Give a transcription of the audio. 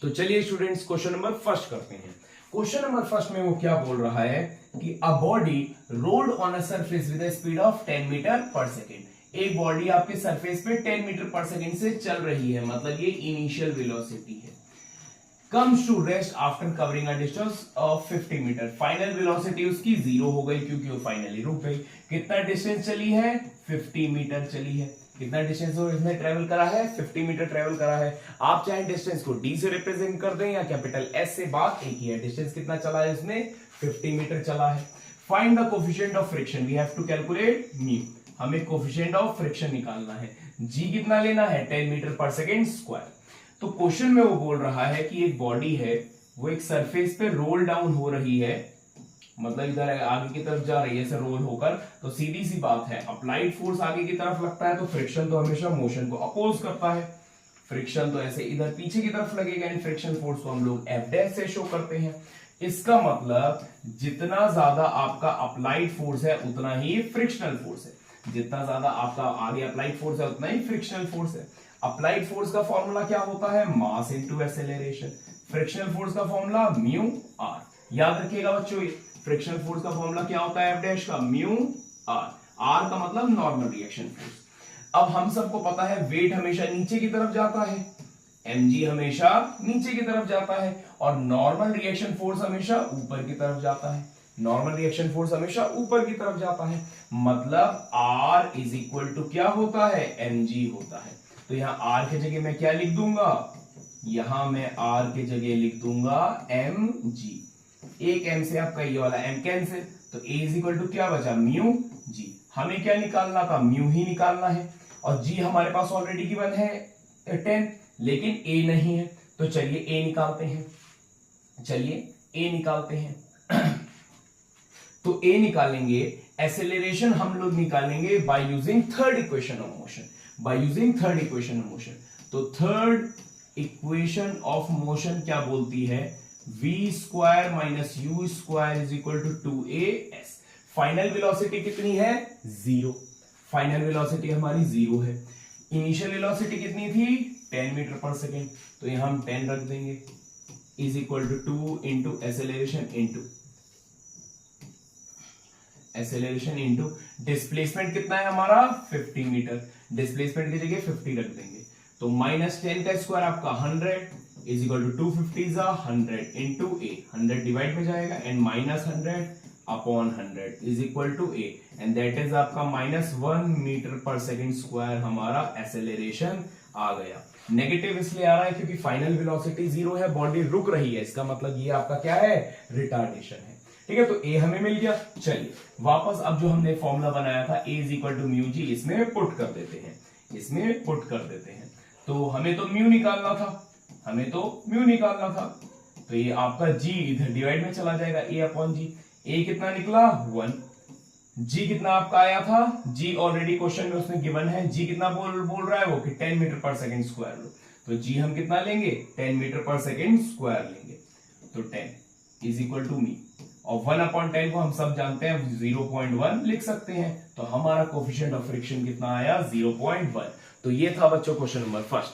तो चलिए students question number first करते हैं। क्वेश्चन नंबर फर्स्ट में वो क्या बोल रहा है कि a body rolled on a surface with a speed of 10 metre पर सेकेंड। एक बॉडी आपके सरफेस पे 10 मीटर पर सेकेंड से चल रही है, मतलब ये इनिशियल वेलोसिटी है। Comes to rest after covering a distance of 50 metre. Final velocity उसकी 0 हो गई क्योंकि वो फाइनली रुक गई। कितना डिस्टेंस चली है? 50 मीटर चली है। कितना डिस्टेंस इसने ट्रेवल करा है? 50 मीटर ट्रेवल करा है। आप चाहे डिस्टेंस को डी से रिप्रेजेंट कर दें या कैपिटल एस से, बात एक ही है। डिस्टेंस कितना चला है इसने? 50 मीटर चला है। Find the coefficient of friction. We have to calculate mu. हमें कोफिशिएंट ऑफ फ्रिक्शन निकालना है। जी कितना लेना है? 10 मीटर पर सेकेंड स्क्वायर। तो क्वेश्चन में वो बोल रहा है कि एक बॉडी है, वो एक सरफेस पे रोल डाउन हो रही है, मतलब इधर आगे की तरफ जा रही है ऐसे रोल होकर। तो सीधी सी बात है, अप्लाइड फोर्स आगे की तरफ लगता है तो फ्रिक्शन तो हमेशा मोशन को अपोज करता है। फ्रिक्शन तो ऐसे इधर पीछे की तरफ लगेगा। एंड फ्रिक्शन फोर्स को हम लोग एफ डैश से शो करते हैं। इसका मतलब जितना ज्यादा आपका अप्लाइड फोर्स है उतना ही फ्रिक्शनल फोर्स है। जितना ज्यादा आपका आगे अप्लाइड फोर्स है उतना ही फ्रिक्शनल फोर्स है। अप्लाइड फोर्स का फॉर्मूला क्या होता है? Mass into acceleration. Frictional force का फॉर्मूला म्यू आर। याद रखिएगा बच्चों, फ्रिक्शनल फोर्स का फॉर्मूला क्या होता है? एफ डैश का म्यू आर। आर का मतलब नॉर्मल रिएक्शन फोर्स। अब हम सबको पता है वेट हमेशा नीचे की तरफ जाता है, mg हमेशा नीचे की तरफ जाता है, और नॉर्मल रिएक्शन फोर्स हमेशा ऊपर की तरफ जाता है। नॉर्मल रिएक्शन फोर्स हमेशा ऊपर की तरफ जाता है, मतलब r इज इक्वल टू क्या होता है? mg होता है। तो यहां r की जगह मैं क्या लिख दूंगा? यहां मैं r की जगह लिख दूंगा mg। एक m से आपका ये वाला m कैंसिल, तो a इज इक्वल टू क्या बचा? Mu g। हमें क्या निकालना था? म्यू ही निकालना है। और g हमारे पास ऑलरेडी गिवन है 10, लेकिन a नहीं है। तो चलिए a निकालते हैं। तो a निकालेंगे। एक्सेलरेशन हम लोग निकालेंगे by using third equation of motion. तो थर्ड इक्वेशन ऑफ मोशन क्या बोलती है? v square minus u square is equal to 2as। Final velocity कितनी है? 0। फाइनल वेलोसिटी हमारी 0 है। इनिशियल वेलोसिटी कितनी थी? 10 मीटर पर सेकेंड। तो यहां हम 10 रख देंगे, is equal to 2 into acceleration into displacement कितना है हमारा? 50 मीटर। डिस्प्लेसमेंट की जगह 50 रख देंगे। तो माइनस 10 का स्क्वायर आपका 100 is equal to 250 100 into a. 100 divide में जाएगा and minus 100 upon 100 is equal to a, and that is आपका -1 मीटर पर सेकेंड स्क्वायर हमारा एक्सेलरेशन आ गया। नेगेटिव इसलिए आ रहा है क्योंकि फाइनल वेलोसिटी 0 है, बॉडी रुक रही है। इसका मतलब ये आपका क्या है? रिटार्डेशन है। ठीक है, तो a हमें मिल गया। चलिए वापस अब जो हमने फॉर्मूला बनाया था a is equal to mu g, इसमें पुट कर देते हैं। तो हमें तो म्यू निकालना था, तो ये आपका g इधर डिवाइड में चला जाएगा, a अपॉन जी। a कितना निकला? 1। g कितना आपका आया था? g ऑलरेडी क्वेश्चन में उसने गिवन है। g कितना बोल रहा है वो कि 10 मीटर पर सेकेंड स्क्वायर लो। तो g हम कितना लेंगे? 10 मीटर पर सेकेंड स्क्वायर लेंगे। तो 10 इज इक्वल टू मी, और 1/10 को हम सब जानते हैं 0.1 लिख सकते हैं। तो हमारा कोफिशिएंट ऑफ फ्रिक्शन कितना आया? 0.1। तो ये था बच्चों क्वेश्चन नंबर फर्स्ट।